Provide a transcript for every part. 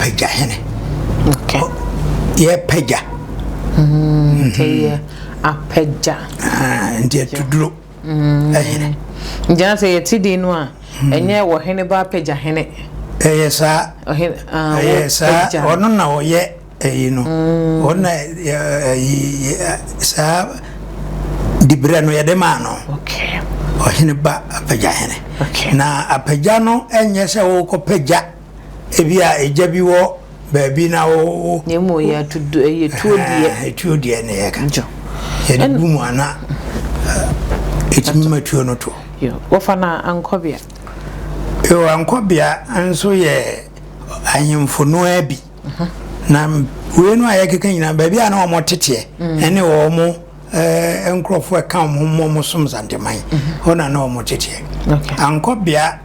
pagya hene. Okay. Ye pagya. Ye apagya. Ndi tuduro. Hene. Njana se yetidi no a enye wo hene ba pagya hene. Sa sa ono na wo ye no. Ona sa dibra no ye de ma no. Okay. Oheneba apagya hene. Okay. Na apagya no enye se wo ko pagya ebia eja bi wo ba bi na wo nyemo ya tudu ye tuodie ne ye ka ye de bu mu ana etimi matuo no to yo wo fa na ankobia yo ankobia anso ye ahemfo no abi na we no ayekeka nyina ba bi ana wo motete ene wo mo enkrofo ka mo som zandeman ona na wo motete ankobia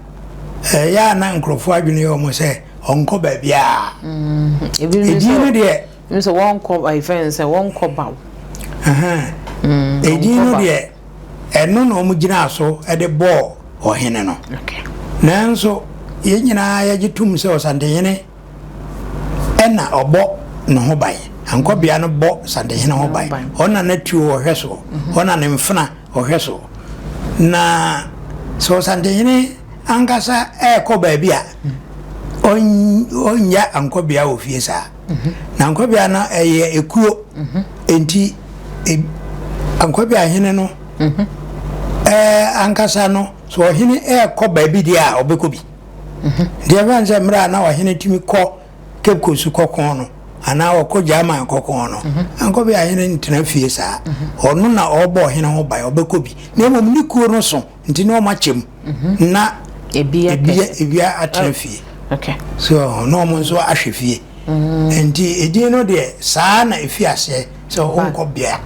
ya na nkrofo adwene yo mo se onko ba bia edino de so wonko I fence wonko bawo edino de eno no mu gina so e de bo ohene no nanso ye nyina ya gitum se osandehene ena obo no ho ban anko bia no bo sandehene ho ban ona na tuo ohweso ona ne mfna ohweso na so sandehene angasa e ko ba bia onya ankobia ofie sa na ankobia na eye ekuo enti ankobia hene no ankasa no so hene koba bi dia obekobi dia banza mra na wa hene timi ko kepko su kokon no ana wo jama kokon no ankobia hene ntina fie sa ono na obo hene ho bai obekobi na mom ni kuo no so nti no machem na ebia atrafie. Okay. So no mo so ahwefie. Enti edi no de saa na efiase so onko bia.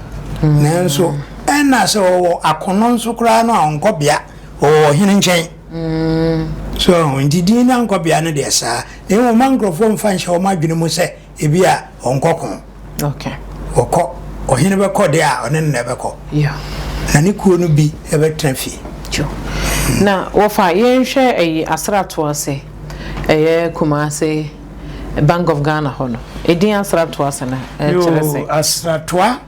Nanso ena so akono nso kra no onko bia o hene nchen. So enti di na onko bia no de saa. E mo mangrofo mfa nche o madwene mu se ebia onko kon. Okay. Oko o hene be kɔ de a one ne be kɔ. Yeah. Na ne kuo no bi e be trafie. Jo. Na wo fa yenhwe ayi asrato ase. Kumase Bank of Ghana hono edin asrato asana chelese asratwa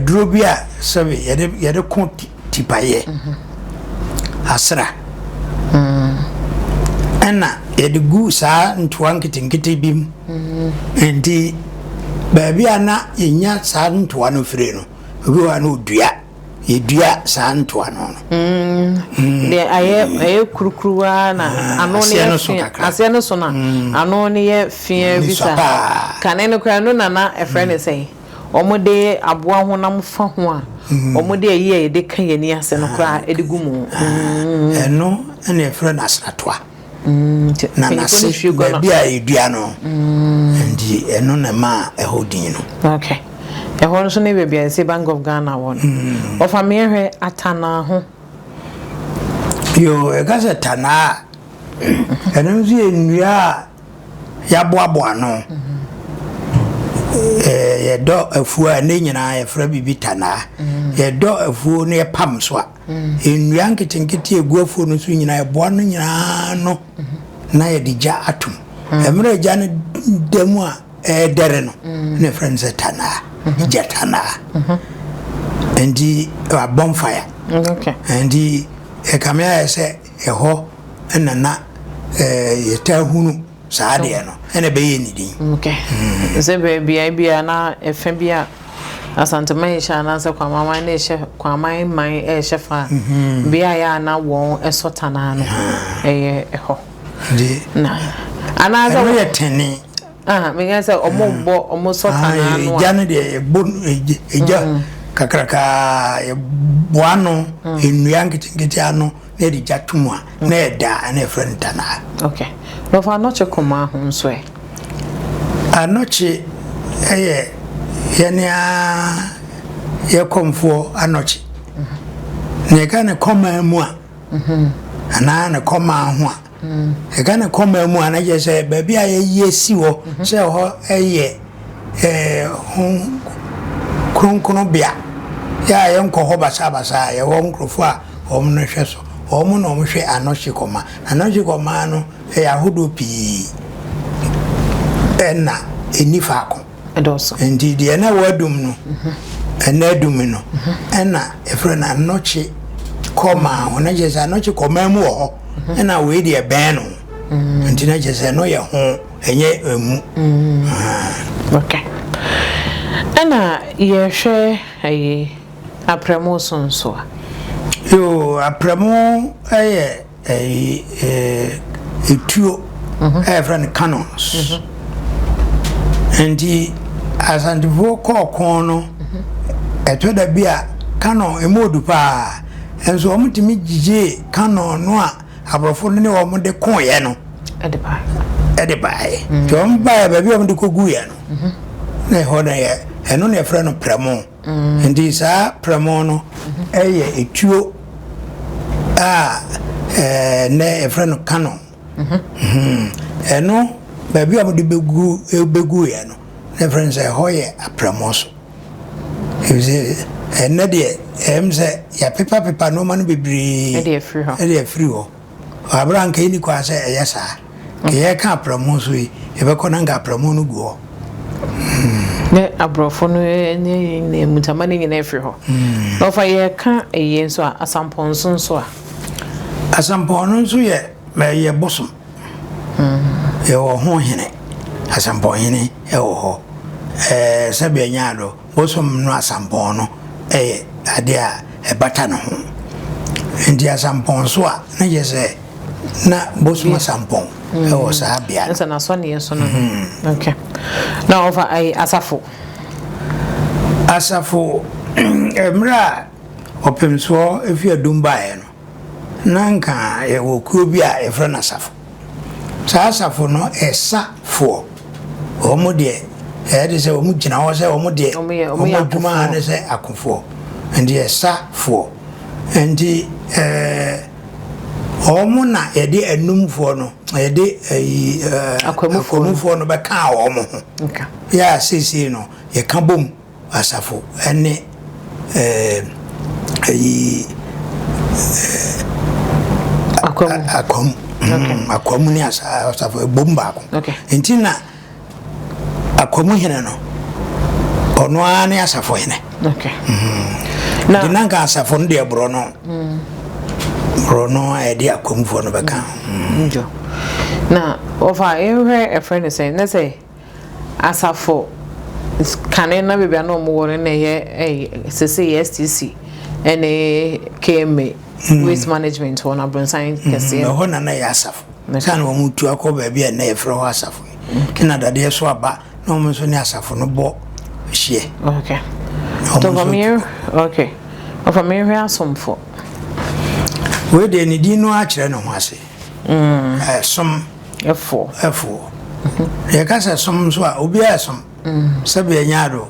drobia sabe yede konti tipaye asra ana yede gu sa ntwa nkitinkiti bim enti baabi ana yenya sa ntwa no fire no obi wa no dua yedua sa ntwa no de aye kurukruwa na anone ye ase no so na anone ye fie bisa kanene kwa no na efrene sei omode aboa honam fa ho a omode ayi de kan yani ase no kra edigumu eno ene efrene asratwa na nase bia edua no ndi eno na ma ehodin no. Okay. E hono so ne bebia se Bank of Ghana won o fa me hwe atana ho yo e ga se tana eno zi enua ya boaboa no ye do afu a ne nyina ye fra bibi tana ye do afu ne pam so a enua nketinketi egu afu no so nyina ye boa no nyina no na ye dija atum emre ja ne demu a dere no ne friends tana jatana and a bonfire. Okay. And the camera say a ho and na tell hunu sadiano and a bay anything. Okay. The baby na a fabia as Santa Maisha and answer Kwama nation Kwama my shefa be I na won a sotanano a ho. Na another tenny. Me say omombo omosotana no jane de eja kakraka boano enua nkitinkiti ano na de jatumu a na eda na frenta na. Okay. No fa no chekoma ho nso e anochi yenia ye komfo anochi ne ka ne koma mu a ana ne koma ho a e ga ne koma mu a na je se ba bia ye si wo se ho kronkrono bia ya ye nko ho basa ye wo nkrofo a omno hwe so omo no mo hwe anohye koma no ahodo pi ena enifa ko edoso ndi de na wadum no ena adum no ena efre na anohye koma ona jesa anohye koma mu ho ena we de ben no ndi na jesa no ye ho enye emu okay ena ye hwe ayi apremo sonso yo apremo etuo friend canons and the as and vocal no eto da bia canon emodu pa enso omutimi gije canon no a abrofo ne wo de kon ye no edibai to mba ba bia de kogu ye no na ho na ye eno ne friend no premo and this premo no etuo ne friend no canon eno baby amudi begu ya no reference hoye apramoso eze ene de emse ya pepa no manu bibiri e free ho abranka ini kwa se yesa ke ye ka apramoso yi e be kona nga apramono guo ne abrofo no ne mutamani nyina free ho no fa ye ka eye nso asamponso nso asampono nso ye bosom yo ho hene asampo hene ho sabe nyaado bosom no asampo no ade a bata no ho ndi asampo so a na yese na bosom asampo ho sa bia nsa na so ne so no okay now over ai asafo emra opemso efi Adum bae no nanka wo kuo bi a efra na asafo asafo no esafo omo de de se omo gina ho se omo de omo duma ne se akofo and esafo and omo na de enumfo no de akwamufo no be ka omo okay ya sisi no ye ka bom asafo ene akwam akwamu ni asafo bomba ko entina akwamu hene no ono ani asafo hene okay na dinanga asafo ndi brono edi akwamu fo no beka njo na over every a friend say na say asafo kanena bebia no mo wore na ye sese STC ene KMA waste management on abronsan kese no hona na ya asafo san wo mutu akoba bia na efro ho asafo kina dade so aba no mo so ni asafo no bo hie okay to famir okay of famir asomfo we de ni di no a kire no ho ase som efo ye ka se som so a obi asom sabe nyaado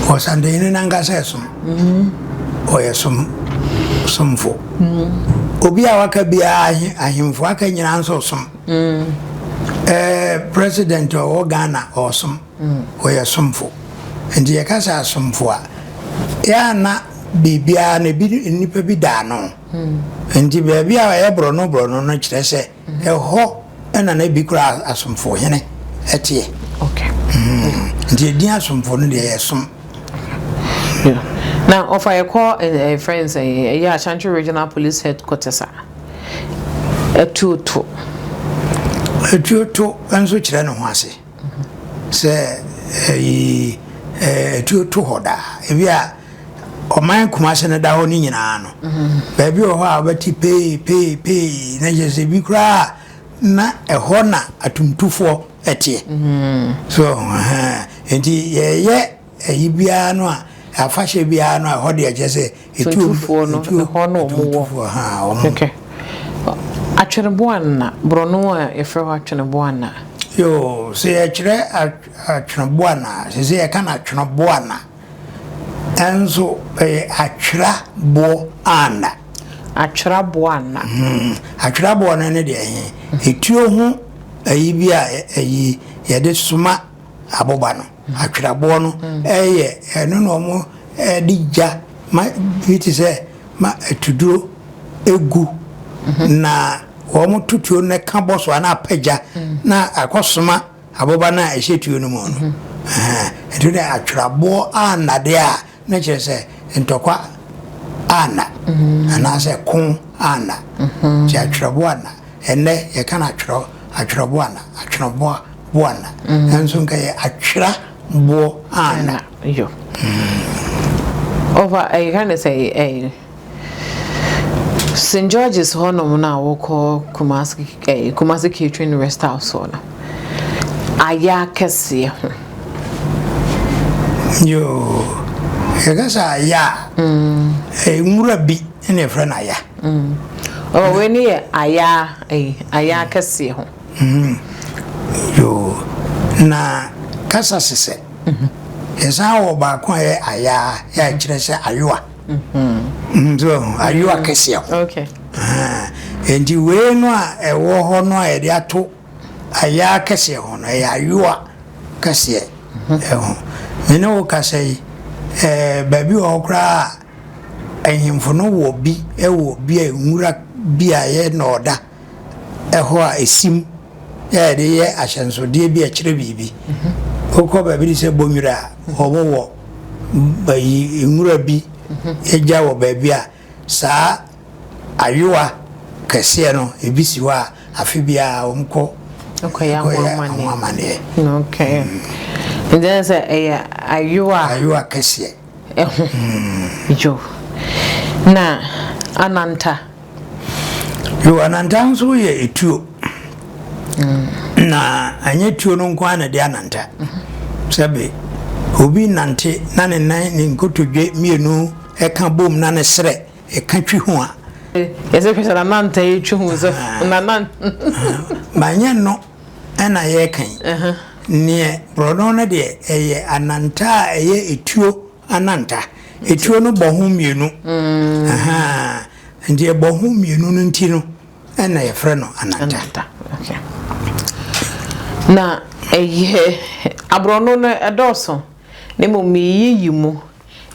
o sande ni nanga se som o ye som somfo obi a waka bia ahimfo aka nyina nso som president o Ghana o som o ye somfo ndi ye kasa somfo a ya na bibia na bi nipa bi da no ndi bia a ye brono no kire se ho ena na bi kura asomfo hene etie okay ndi di asomfo no de ye som now of I call friends yeah Ashanti Regional Police Headquarters etuto anso kire no ho ase se etuto hoda ebia oman kumase na da ho ni nyina no ba bi ho a bati pay na jese bi kura na eho na atumtufo etie so enti ye bia no a afashe bia no a hode agese etufuo no hono mo okay atweneboana brono a efre atweneboana yo se akire atweneboana se ye kana atweneboana enzo atwera bo ana atwera boana atwera boana ne de etuo ho ayi bia ayi ye de suma aboba no atwera bo no eno no mo digja ma biti se ma etuduro egu na wɔn tutuo ne ka bɔ so ana apagya na akɔsoma aboba na ɛhyɛ tuo no mu no ɛto de atwerɛboɔ anade a na kyerɛ sɛ ntɔkwa ana anaasɛ ko ana ti atwerɛboɔ ana ɛnɛ yɛka na atwerɛboɔ ana atwerɛboɔ boana ɛnso nka yɛ atwerɛboɔ ana yo over I can say St. George's Honor na woko Kumasi Catering Rest House ona aya kese ho yo yagasa aya ngura bi ene fra na aya oh we ni aya kese ho yo na kasa sese esa wo ba ko aya ya kire se ayoa so ayoa kese ho okay endi we no a ewo ho no a de ato aya kese ho no ya ayoa kese ho me no kase baby okra ehimfo no wo bi ewo bi a nwura bi a ye no da eho a esim ya de ye ahyenso de bi a kire bibi okọ baby di se bonwura owo bayi nwura bi eja wo baby a saa ayoa kese no ebisi wa afi bia omko okay amane okay and then say ayoa kese jo na ananta yo ananta nso ye etuo na anye tuo no nko ana de ananta sabe obi nante na ne nan ne nkotodwe mienu eka bom na ne sere eka twi ho a yese kwesa ananta e twi ho so na nan manye no ana ye kan ne brono ne de eye ananta eye etuo ananta etuo no bohu mienu ndi bohu mienu no nti no ana ye frɛ no ananta okay na abrono no edoso ne mo meyi mu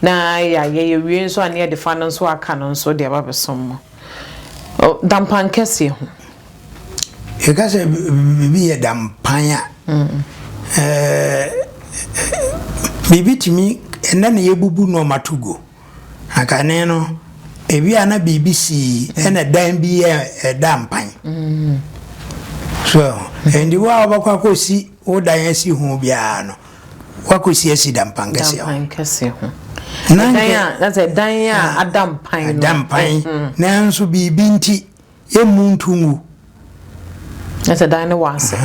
na ya ye wie nso ane de fa no nso aka no nso de ababesom mo dampan kese ho e ka se bibi ye dampan a bibi timi ena ne yebubu no matugo akane no ebi ana BBC ena dan bi e dampan so endi wa obakwakosi o dan asi hu bia no wakosi asi dampan kese ho that's a dan adampan nanso bibi nti emuntungu that's a dan wase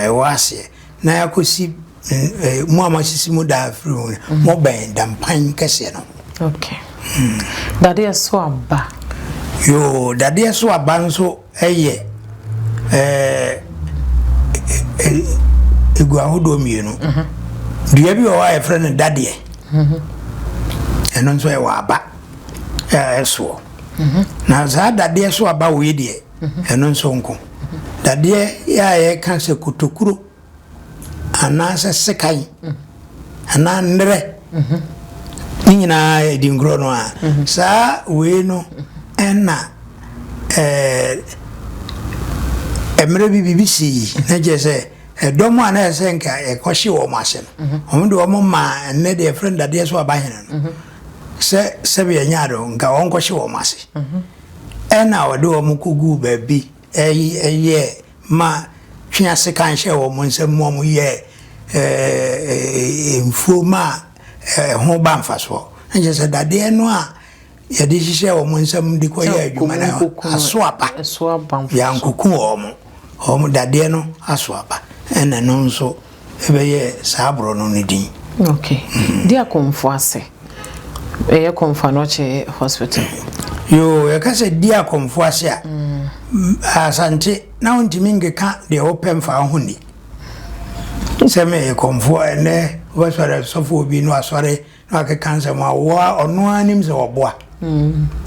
wase na yakosi mu amasisi mu da afro mo ben dampan kese no okay dade so aba yo dade so aba nso eye egu ahodo mienu dua bi o wa efre ne dade eno nso e wa aba eso na za dade so aba wo yedie eno nso nko dade ya ye kan se kutokuro ana se sekai ana ndre nyina edi ngro no a sa we no ena emre BBC na je se domo ana se nka e kohye wo mase no omde wo ma ne de friend ade so aba hene no se be nyaado nka won kohye wo mase ena wo de wo mukugu ba bi eye ma twiase kan hye wo nsem mo ye infoma ho ba mfaso nje se dade no a ye de hye wo nsem de koye adwuma na asoapa ya nkuku wo dade no asoapa ena no nso ebeye sabro no ne din okay dia komfo ase eye komfo no che hospital yo ya kase dia komfo ase a asante na ontimi ngeka de open fa ho ni seme komfo ene wasore sofo bi no asore no akekanse ma wa ono anim se oboa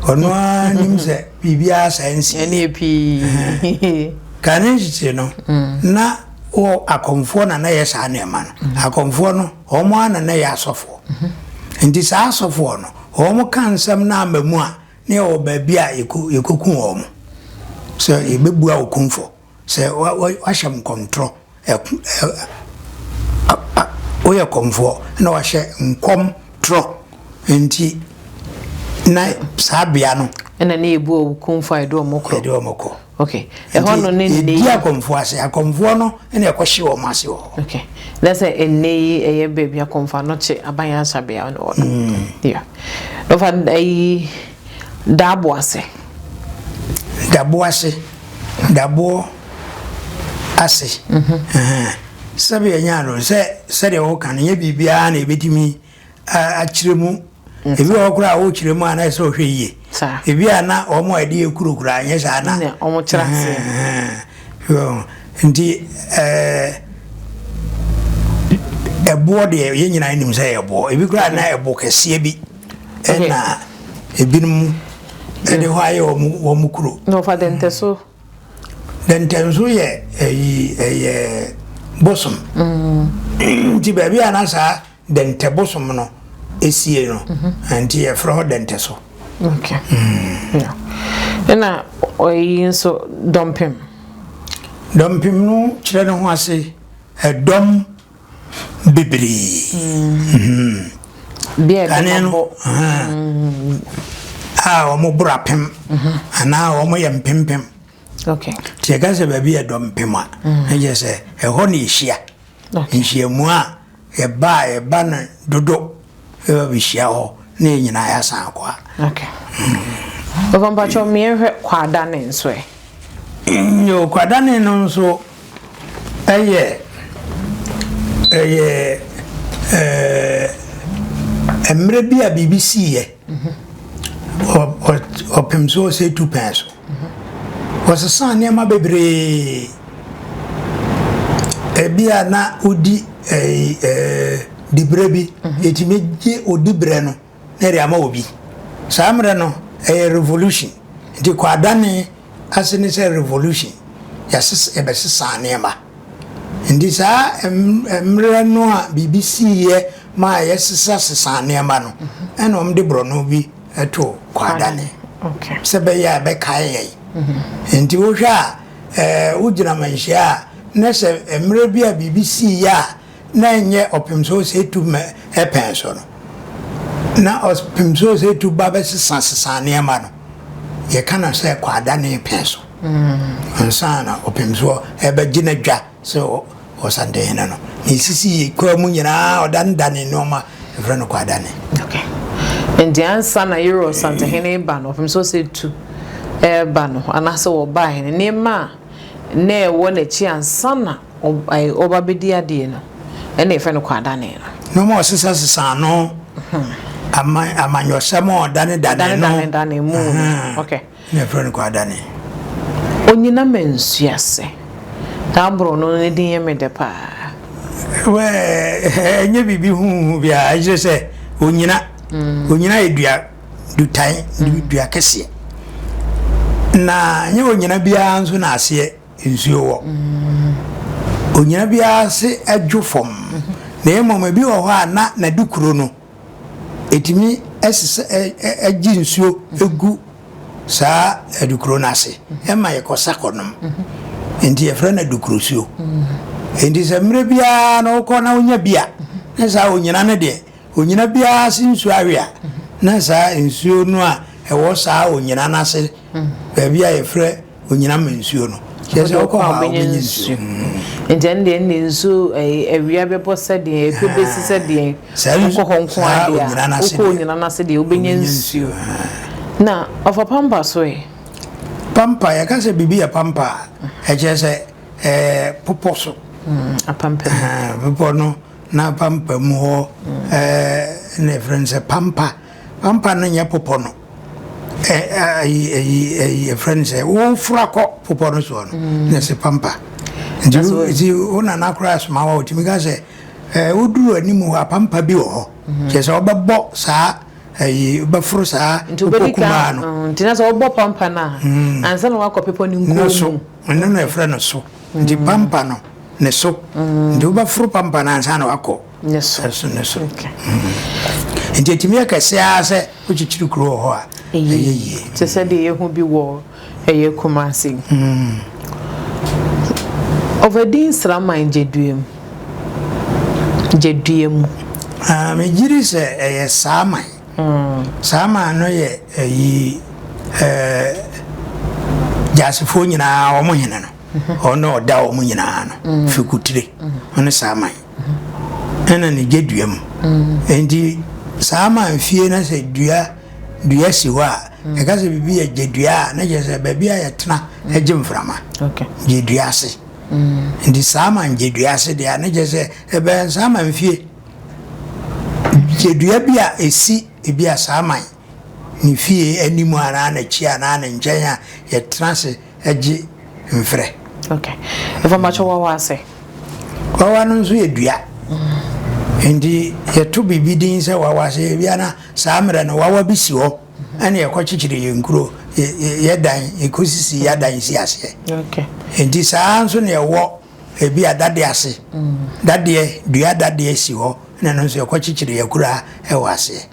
ono anim se bibia sense ene epi kanenji no na o akomfo na ye sa na ema no akomfo no omo ana na ye asofo ndi sa asofo no omo kansam na amamu a ne o ba bia yekoku omo so ebebua okunfo se wahye control oya komfo na wahye nkom tro enti na sabia no ena na ebu okunfo edo okay hono ne dia komfo ase akomfo no ena ekohye wo mase wo okay let's say enei eye baby akomfo no che abanya sabia no yeah no fa ai dabo ase sabe nyaro se de wo kan ye bibia na ebetimi akiremu ebi okura wo kiremu ana se ohwe ebi ana omo ade ekurokura anye sa na omo kirase ndi ebo de ye nyina nim se ebo ebi kura na ebo kese bi na ebinum ede ho aye wo mukuro no fa denteso ye bosom ti baby anasa dente bosom no esie no anti e fro dente so okay yeah ena oyi so dompim no kire no ho ase dom bibiri bia no omo brapem ana omo yempempem okay tiega se baby dompem a je se e ho ni hia nhia mu a e ba na dodo e ba hia ho na nyina ya san kwa okay ovamba cho miehwe kwada ne nso e yo kwada ne no nso eye emre bia BBC ye o pemso se 2 pence was sa ne ma bebre bia na odi dibrebi etimeje odi bre no na ri ama obi samre no revolution di kwadane asene se revolution yasis ebesisa ne ma ndi sa emre no a BBC ye ma yesisa sisa ne ma no enom de bro no bi eto kwadane okay sebe ya be kai enti wo hwa ugina manhia na se emre bia BBC ya na enye opimso se tu penso no na opimso se tu baba sisa ne ma no ye kana se kwadane penso ansana opimso ebe gina dwa so osande hena no ni sisi kwa mu nyina odandane no ma efre no kwadane okay and answer na euro sante hena ba no opimso se tu ba no anase wo ba hena ne ma na e wo na chi ansana oba bedi ade no ena efre no kwadane no mo sisa no amanyo samo dane mu okay ne efre no kwadane onyina mensuase tabro no ne din ye mede pa we enye bibi hu bia aje se onyina edua dutai dua kese na nye onyina bia nso na ase nsuo wo onyina bia se adwofom na emoma bi wo ho na dukuro no etimi esese agi nsuo egu sa edukuro na ase ema ye kosakonom enti e fra na dukurusuo enti se mre bia na uko na onya bia na sa onyina ne de onyina bia sinsu awia na sa nsuo no a e wo sa onyina na se ba bia e fra onyina mensuo no je se uko ha obenyi nsuo enti ende nsuo awia bebo se de ekobesi se de uko honko ade uko onyina na se de obenyi nsuo na of a pampa so pampa ya kase bibi ya pampa ejese poposo apampa popo no na pampa mu ho ne friends pampa na nya popo no friends wo frako popo no so no ne se pampa ndi ona na cross ma wa otimiga se uduru animu pampa bi ho je obebo sa bafro sa kwakumanu ntina so obo pampa na ansa na wakopepo ni nkomu no efra no so ndi pampa no ne so ndi bafro pampa na ansa na wako ne so okay ndi timia kase ase uchichiri kuro ho a ye se de ye hu bi wo eye Kumasi overdin sraman jeduem me jiri se eye saman saman no ye yi jasifo nyina omo hene no ono oda omo nyina no fikutire ono saman ena ni jeduem endi saman fie na se dua si wa e ka se bibi ye jedua na je se baabi a yetena eje mframa jedua se ndi saman jedua se dia na je se e be saman fie jedua bia esi bia saman ni fie animu ara na chi ana na nkyanya yetena se eje mfre eva macho wawa se wawa no nso yedua ndi yetu bibi din se wawa se bia na samre no wawa bisi ho ane yakwachichire yenkuro yedan ekosisi yadan si ase ndi saanso ne wo ebi adade ase dade dua dade si ho na no so yakwachichire yakura ewase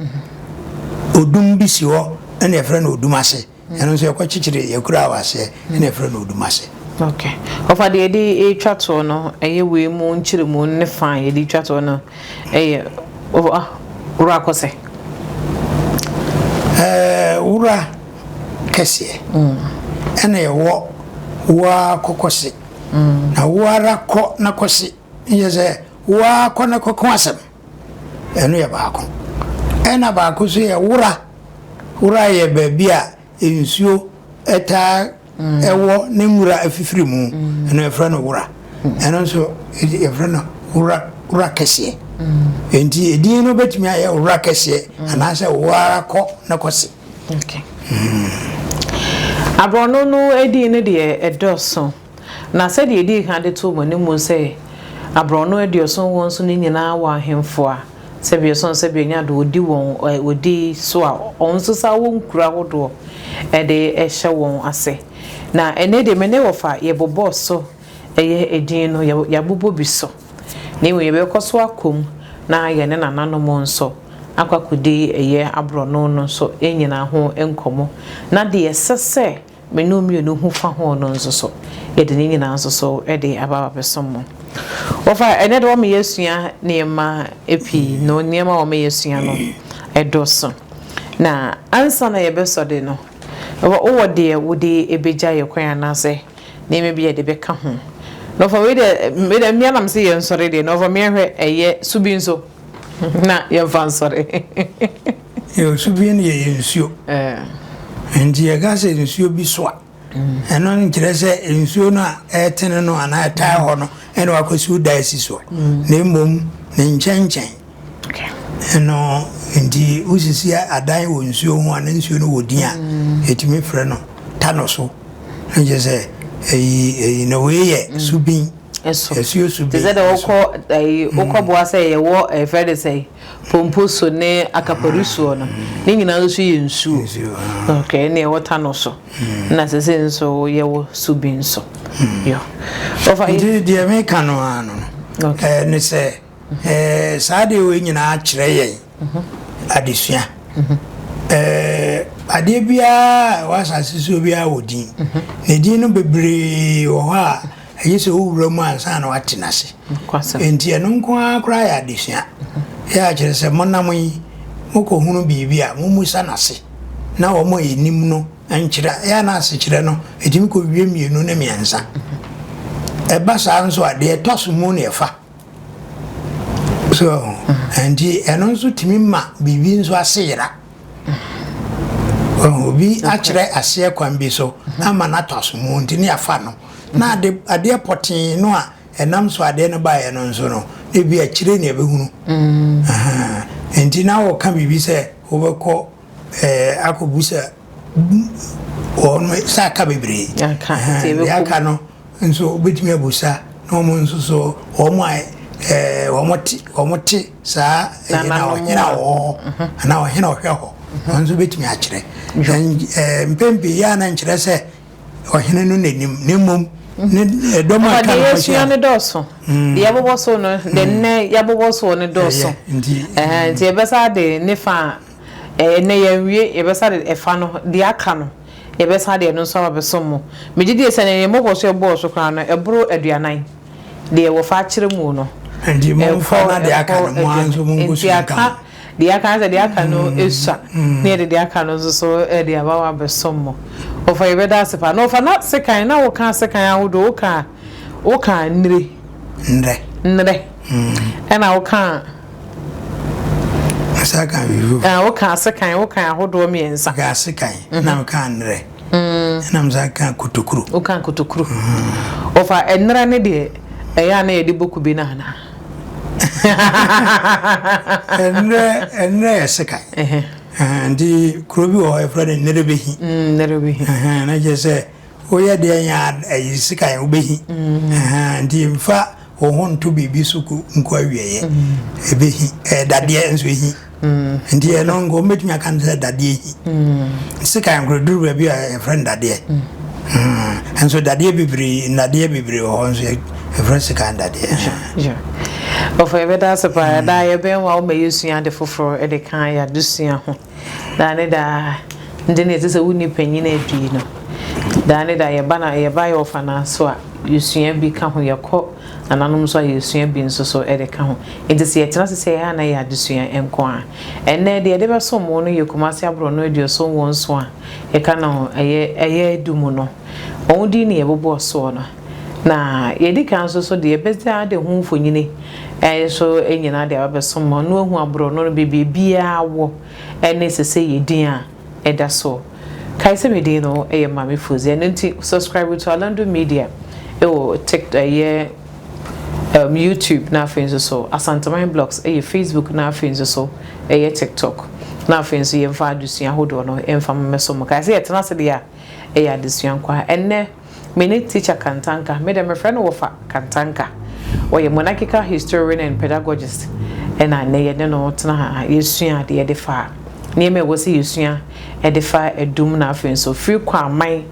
odum bisi ho ane efra na odum ase no so yakwachichire yakura wase ane efra na odum ase ofa de edi etwato no eye we mu nchiremu ne fan edi etwato no eye ura kose ura kese ene yewo wa kokose na wara ko na kose yeze wa ko na kokosem eno ye baako ena baako so ye ura ye babia ensuo eta ewo ne ngura afifiri mu eno efra no wura eno so efra no ura kese enti edin no betumi aye ura kese anase wara ko na kose abrono no edi ne de edoso na se de edi kan de to mani mu se abrono edi oso won so ni nyina wa hemfo a se bi oso se bi nya do odi won odi so a on so sa won kura hodo e de ehye won ase na ene de mene wofa ye bobo so eye edin no ya bobo bi so na we be koso akom na ye ne nananom nso akwakudi eye abrono no so enyina ho enkomo na de esese menumi no hu fa ho no nso so ye de nyina nso so e de ababa besomo ofa ene de o me yesua nema epi no nema o me yesua no edoso na ansa na ye beso de no o de wodi ebeja ye kwan na se na me bia de beka ho no for we de me am se ye nsore de no for me hwe eye subi nso na ye fan sore yo subi ni ye nsuo ndi ye ga se nsuo bi so a eno nkyerese nsuo na etene no ana etai ho no eno akosi udaisi so na emom na nchenchen eno ndi usisi adan wo nsuo ho ana nsuo no wodin a etimi frɛ no tanoso nkyerese eyi na weye subin eso subin te de okọ say ye wo efrede say pomposo ne akaparuso no ni nyina so ye nsuo ne water no so na se nso ye wo subin so yo ofa de America no ano ne se saade we nyina akire ye adesua ade bia wasase so bia wodin ne din no bebre wo ha ayese owura mu ansa na watenase enti eno nko akra ya adesua ya akire se monam yi moko hunu bibia mumusa nase na wo mo enim no ankyira ya na ase kire no etimi ko wie mienu na miensa eba sa nso ade toso mu na efa so enti eno nso timi ma bibi nso aseyira obi akire ase kwan bi so ama na toso mu ntini afa no na ade potin no a enam so ade no ba ye no nso no e bi akire ne ebehunu enti na wo ka bibi se obekọ akobusa ono sa ka bebre aka no nso obetimi abusa no mo nso so omoti sa na ohira o na ohira ohwe nso betimi akire mpembe ya na nkire se ohene no nanim nemom ne doma ka no yesu ne doso ya bobo so no de ne ya bobo so ne doso nti ebesa de ne fa ne ya wie ebesa de efa no de aka no ye be sa de no so abesom me gidi ese ne mo bo so bo so kra no ebro aduanan de wo fa kire mu no ndi mo fa na de aka no mo anzo mo ngusu kan de aka za de aka no esua ne de aka no so de abawa abesom o fa ye be da sepa no fa na sekan na wo kan sekan ahodo wo kan nre ena wo kan Saka vivu. Wo kan sekan wo kan ahodo miensa. Ga sekan na kan nre. Na mzaka kutukuru. Wo kan kutukuru. Ofa enra ne de eya na ye de boku bi na na. Enre sekan. Ndi krobi wo e frade nere behi. Nere behi. Na je se o ye de nya sekan wo behi. Ndi mfa wo hon to bibi suku nko awieye. Ebehi dade enso ehi. Ndi e no ngo metumi aka nse dade ehi. Sika nkro duru bi a friend dade. Enso dade bibiri ho nso e friend sika dade. Yeah. Ofa ebe da sepa da ye ben wa o meyesua de foforo e de kan ya dusua ho. Da ne da ndi ne tse wuni panyina adui no. Da ne da ye ba ye ofa na so a yesua bi ka ho ye kɔ ananom so yesua bi nso so e de ka ho. Enti se ye tena se ya na ya dusua enko a. Enne de be so mo no ye kumase abro no de so won so a e ka na eye Adum no. On di ne ye bobo so no. Na ye di kan so de be za de hu mfonyini so enyina de abeso mo no hu abro no bibia wo ene sese ye din a eda so kai se me din no e mama fuzi enti subscribe to Alandu Media TikTok YouTube na friends so Asantaman blogs Facebook na friends so TikTok na friends ye mfa adusia hodo no emfa meso mo kai se ye tena se de a adusia kwa enne me teacher Kantanka me dem friend wo fa Kantanka oye monarchical historian and pedagogist and I ne no tena yesua de fa ne me wo se yesua de fa Adum na afen so free kwaman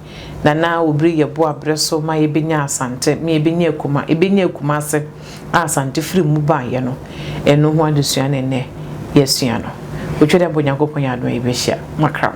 na obri ye bo abreso ma ye benya asante me benya kuma se asante free mu ba ye no eno ho adesua ne yesua no otwede bo Nyankopon ya do e be hia makram